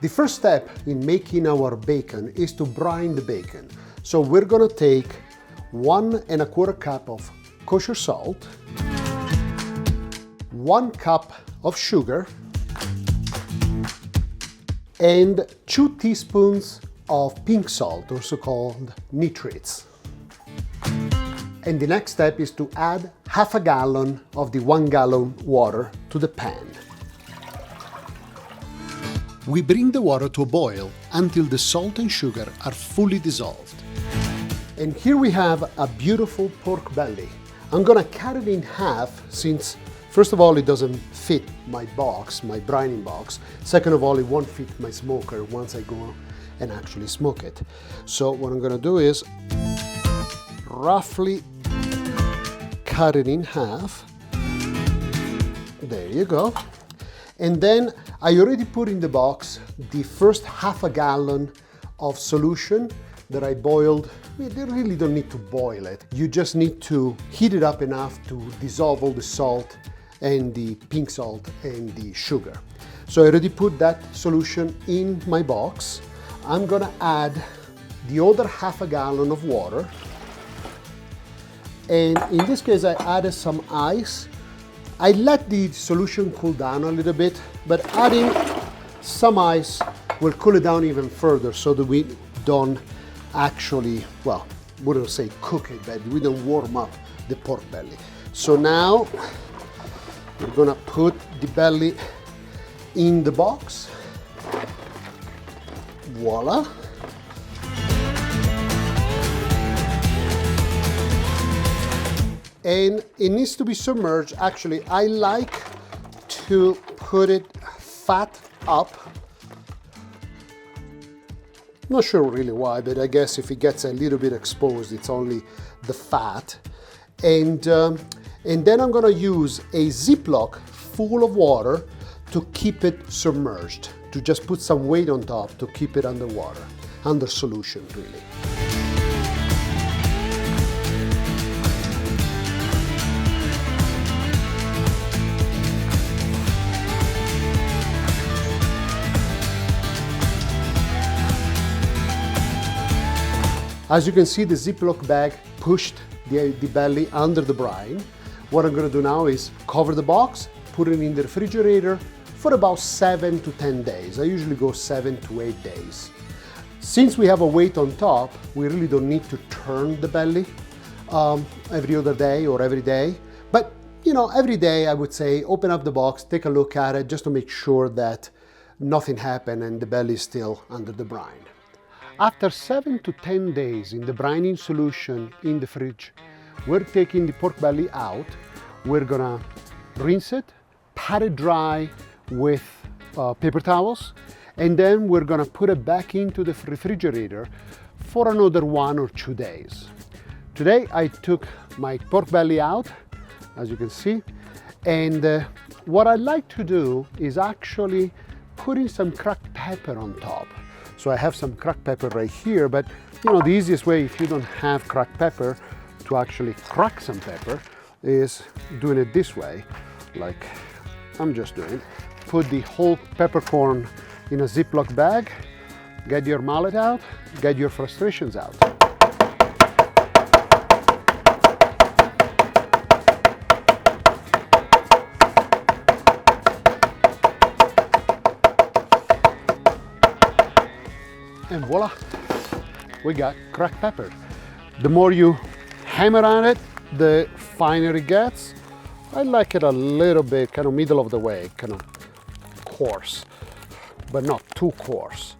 The first step in making our bacon is to brine the bacon. So we're gonna take 1¼ cup of kosher salt, 1 cup of sugar, and 2 teaspoons of pink salt, also called nitrates. And the next step is to add half a gallon of the 1 gallon water to the pan. We bring the water to a boil until the salt and sugar are fully dissolved. And here we have a beautiful pork belly. I'm gonna cut it in half since, first of all, it doesn't fit my box, my brining box. Second of all, it won't fit my smoker once I go and actually smoke it. So what I'm gonna do is roughly cut it in half. There you go. And then I already put in the box the first half a gallon of solution that I boiled. You really don't need to boil it. You just need to heat it up enough to dissolve all the salt and the pink salt and the sugar. So I already put that solution in my box. I'm gonna add the other half a gallon of water. And in this case, I added some ice. I let the solution cool down a little bit, but adding some ice will cool it down even further so that we don't actually, well, wouldn't say cook it, but we don't warm up the pork belly. So now we're gonna put the belly in the box. Voila. And it needs to be submerged. Actually, I like to put it fat up. Not sure really why, but I guess if it gets a little bit exposed, it's only the fat. And then I'm gonna use a Ziploc full of water to keep it submerged, to just put some weight on top to keep it underwater, under solution really. As you can see, the Ziploc bag pushed the belly under the brine. What I'm gonna do now is cover the box, put it in the refrigerator for about 7 to 10 days. I usually go 7 to 8 days. Since we have a weight on top, we really don't need to turn the belly every other day or every day. But you know, every day I would say open up the box, take a look at it just to make sure that nothing happened and the belly is still under the brine. After 7 to 10 days in the brining solution in the fridge, we're taking the pork belly out. We're gonna rinse it, pat it dry with paper towels, and then we're gonna put it back into the refrigerator for another 1 or 2 days. Today I took my pork belly out, as you can see, and what I like to do is actually putting some cracked pepper on top. So I have some cracked pepper right here, but you know, the easiest way if you don't have cracked pepper to actually crack some pepper is doing it this way, like I'm just doing. Put the whole peppercorn in a Ziploc bag, get your mallet out, get your frustrations out. And voila, we got cracked pepper. The more you hammer on it, the finer it gets. I like it a little bit kind of middle of the way, kind of coarse, but not too coarse.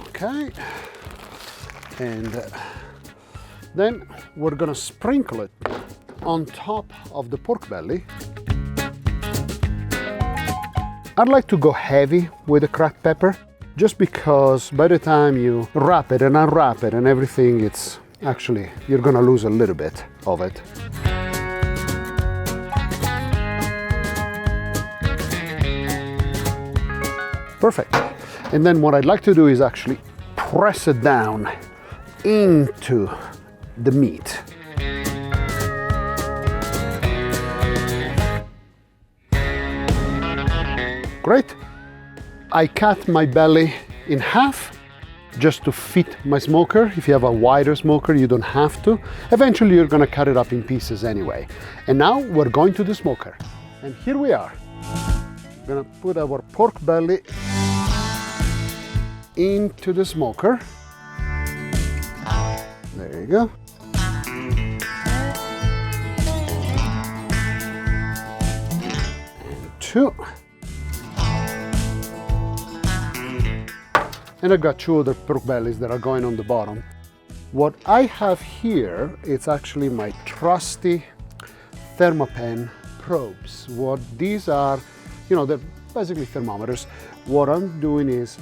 Okay, and then we're gonna sprinkle it on top of the pork belly. I'd like to go heavy with the cracked pepper, just because by the time you wrap it and unwrap it and everything, it's actually, you're gonna lose a little bit of it. Perfect. And then what I'd like to do is actually press it down into the meat. Great. I cut my belly in half just to fit my smoker. If you have a wider smoker, you don't have to. Eventually, you're gonna cut it up in pieces anyway. And now we're going to the smoker. And here we are. We're gonna put our pork belly into the smoker. There you go. And two. And I've got two other pork bellies that are going on the bottom. What I have here, it's actually my trusty Thermopen probes. What these are, they're basically thermometers. What I'm doing is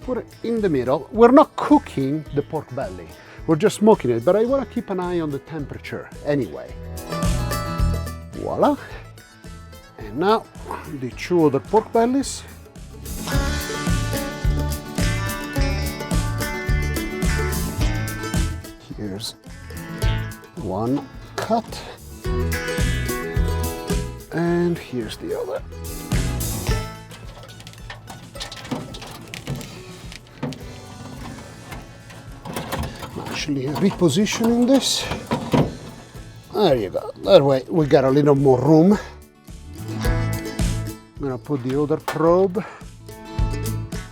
put it in the middle. We're not cooking the pork belly, we're just smoking it, but I want to keep an eye on the temperature anyway. Voila. And now the two other pork bellies. Here's one cut, and here's the other. I'm actually repositioning this. There you go. That way we got a little more room. I'm gonna put the other probe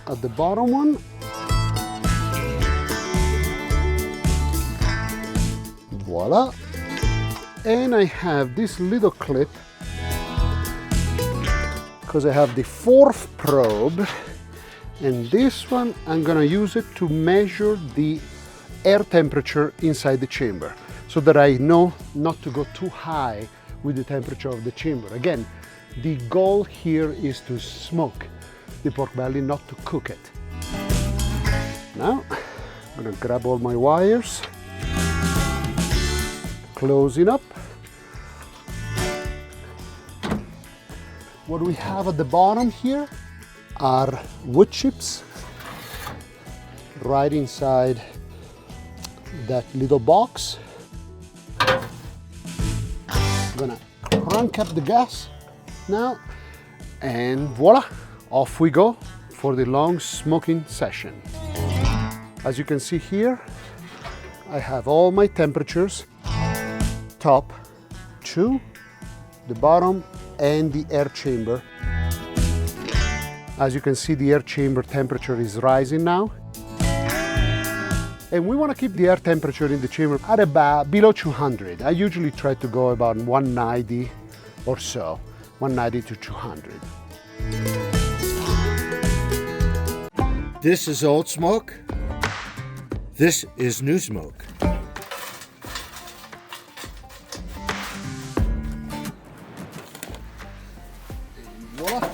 at the bottom one. Voila. And I have this little clip because I have the fourth probe, and this one I'm gonna use it to measure the air temperature inside the chamber so that I know not to go too high with the temperature of the chamber. Again, the goal here is to smoke the pork belly, not to cook it. Now, I'm gonna grab all my wires, closing up. What we have at the bottom here are wood chips right inside that little box. I'm gonna crank up the gas now, and voila, off we go for the long smoking session. As you can see here, I have all my temperatures, top, to the bottom, and the air chamber. As you can see, the air chamber temperature is rising now. And we want to keep the air temperature in the chamber at about below 200. I usually try to go about 190 or so, 190 to 200. This is old smoke. This is new smoke. Voila.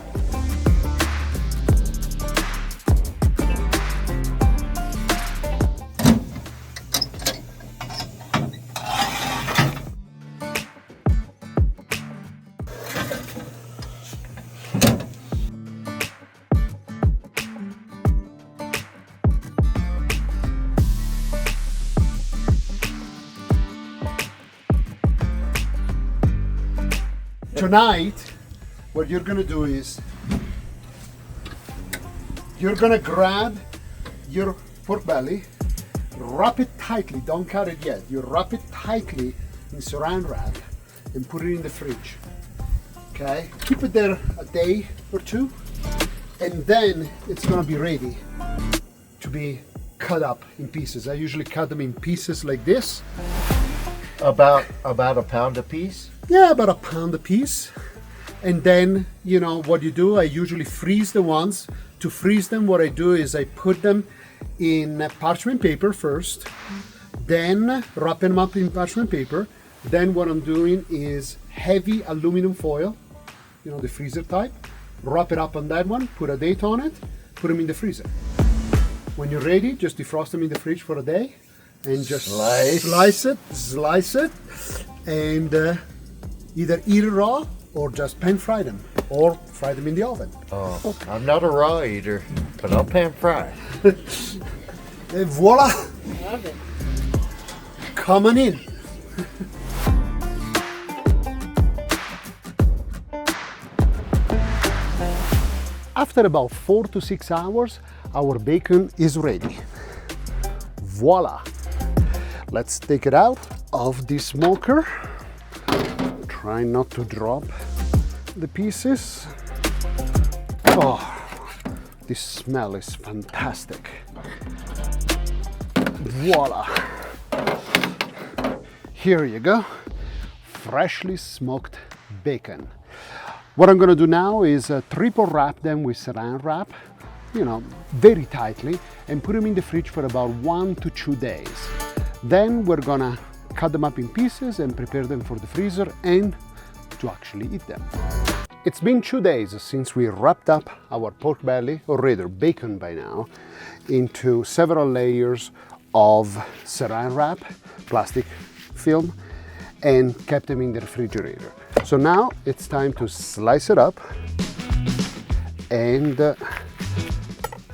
Tonight, what you're gonna do is you're gonna grab your pork belly, wrap it tightly, don't cut it yet. You wrap it tightly in saran wrap and put it in the fridge. Okay? Keep it there a day or two, and then it's gonna be ready to be cut up in pieces. I usually cut them in pieces like this. About a pound a piece. Yeah, about a pound a piece. And then, what you do, I usually freeze the ones. To freeze them, what I do is I put them in parchment paper first, then wrap them up in parchment paper. Then what I'm doing is heavy aluminum foil, the freezer type, wrap it up on that one, put a date on it, put them in the freezer. When you're ready, just defrost them in the fridge for a day and just slice it, and either eat it raw or just pan fry them or fry them in the oven. Oh, I'm not a raw eater, but I'll pan fry. And voila! Love it. Come on in. after about 4 to 6 hours, our bacon is ready. Voila! Let's take it out of the smoker. Try not to drop the pieces. Oh, this smell is fantastic. Voila! Here you go, freshly smoked bacon. What I'm gonna do now is triple wrap them with saran wrap, very tightly, and put them in the fridge for about 1 to 2 days. Then we're gonna cut them up in pieces and prepare them for the freezer and to actually eat them. It's been 2 days since we wrapped up our pork belly, or rather bacon by now, into several layers of saran wrap, plastic film, and kept them in the refrigerator. So now it's time to slice it up and,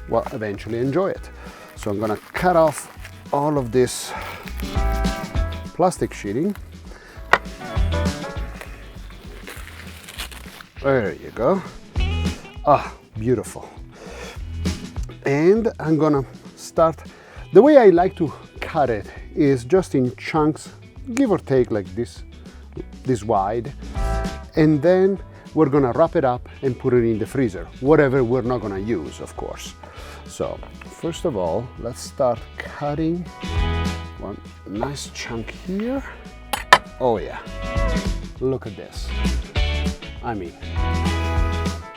well, eventually enjoy it. So I'm gonna cut off all of this plastic sheeting. There you go. Ah, beautiful. And I'm gonna start, the way I like to cut it is just in chunks, give or take like this wide. And then we're gonna wrap it up and put it in the freezer, whatever we're not gonna use, of course. So first of all, let's start cutting one nice chunk here. Oh yeah, look at this. I mean,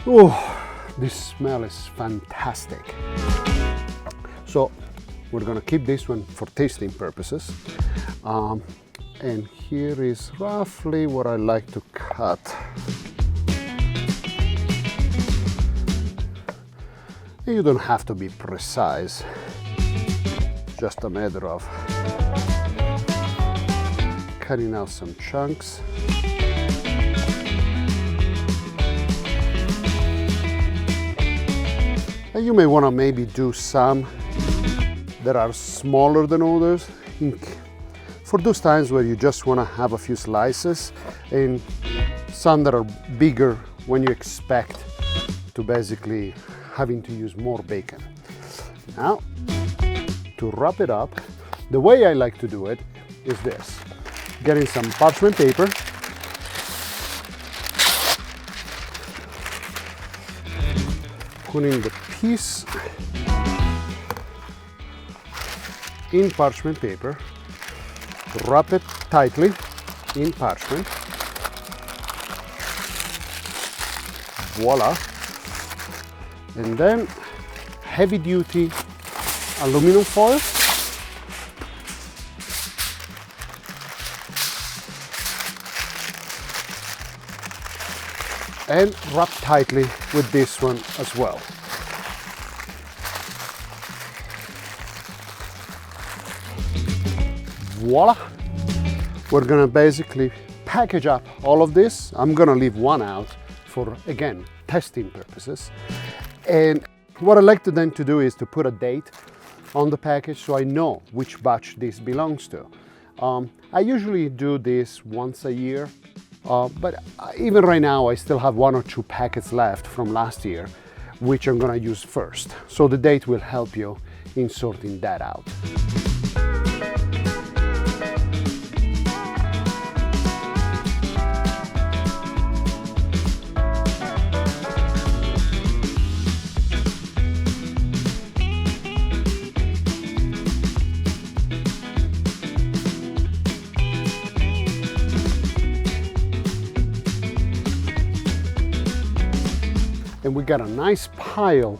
oh, this smell is fantastic. So we're gonna keep this one for tasting purposes. And here is roughly what I like to cut. You don't have to be precise, just a matter of cutting out some chunks. And you may want to maybe do some that are smaller than others, for those times where you just want to have a few slices, and some that are bigger when you expect to basically having to use more bacon. Now, to wrap it up, the way I like to do it is this. Getting some parchment paper, putting the piece in parchment paper, wrap it tightly in parchment. Voila. And then heavy duty aluminum foil. And wrap tightly with this one as well. Voila! We're gonna basically package up all of this. I'm gonna leave one out for, again, testing purposes. And what I like to then to do is to put a date on the package so I know which batch this belongs to. I usually do this once a year, but even right now I still have 1 or 2 packets left from last year, which I'm gonna use first. So the date will help you in sorting that out. And we got a nice pile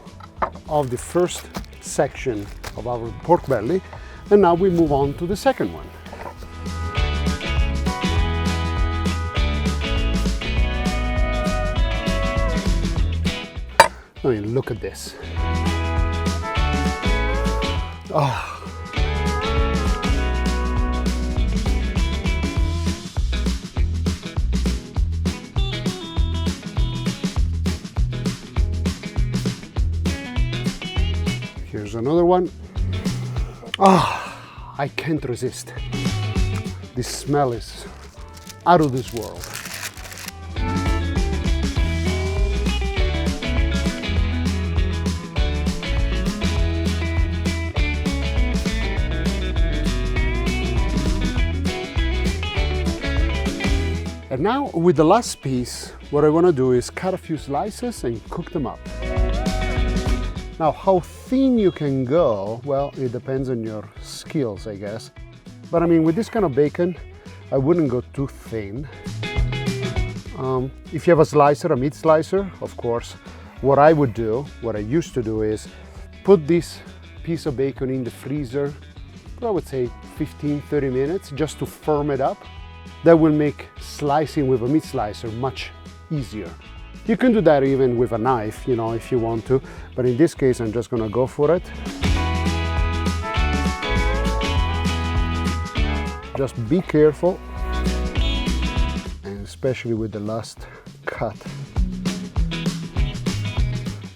of the first section of our pork belly, and now we move on to the second one. I mean, look at this. Oh. Here's another one. Ah, I can't resist. This smell is out of this world. And now with the last piece, what I want to do is cut a few slices and cook them up. Now, how thin you can go, well, it depends on your skills, I guess. But I mean, with this kind of bacon, I wouldn't go too thin. If you have a slicer, a meat slicer, of course, what I would do, what I used to do is put this piece of bacon in the freezer for, I would say, 15-30 minutes just to firm it up. That will make slicing with a meat slicer much easier. You can do that even with a knife, you know, if you want to, but in this case, I'm just gonna go for it. Just be careful, and especially with the last cut.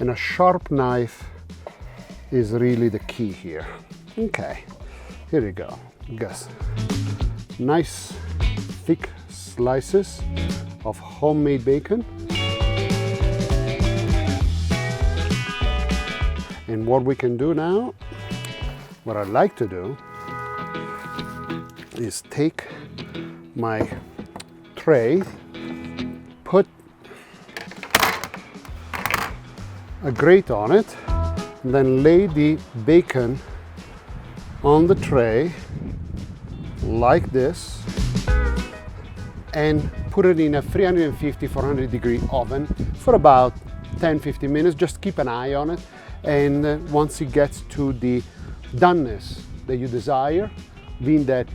And a sharp knife is really the key here. Okay, here we go. Guess. Nice thick slices of homemade bacon. And what we can do now, what I like to do, is take my tray, put a grate on it, and then lay the bacon on the tray like this, and put it in a 350-400 degree oven for about 10-15 minutes. Just keep an eye on it, and once it gets to the doneness that you desire, being that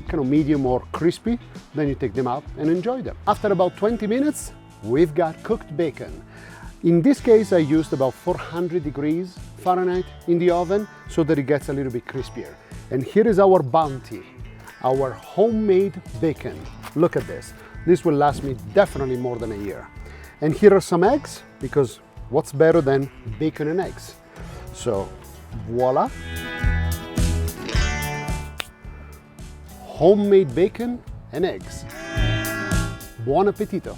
kind of medium or crispy, then you take them out and enjoy them. After about 20 minutes, we've got cooked bacon. In this case, I used about 400 degrees Fahrenheit in the oven so that it gets a little bit crispier. And here is our bounty, our homemade bacon. Look at this. This will last me definitely more than a year. And here are some eggs, because what's better than bacon and eggs? So, voila. Homemade bacon and eggs. Buon appetito!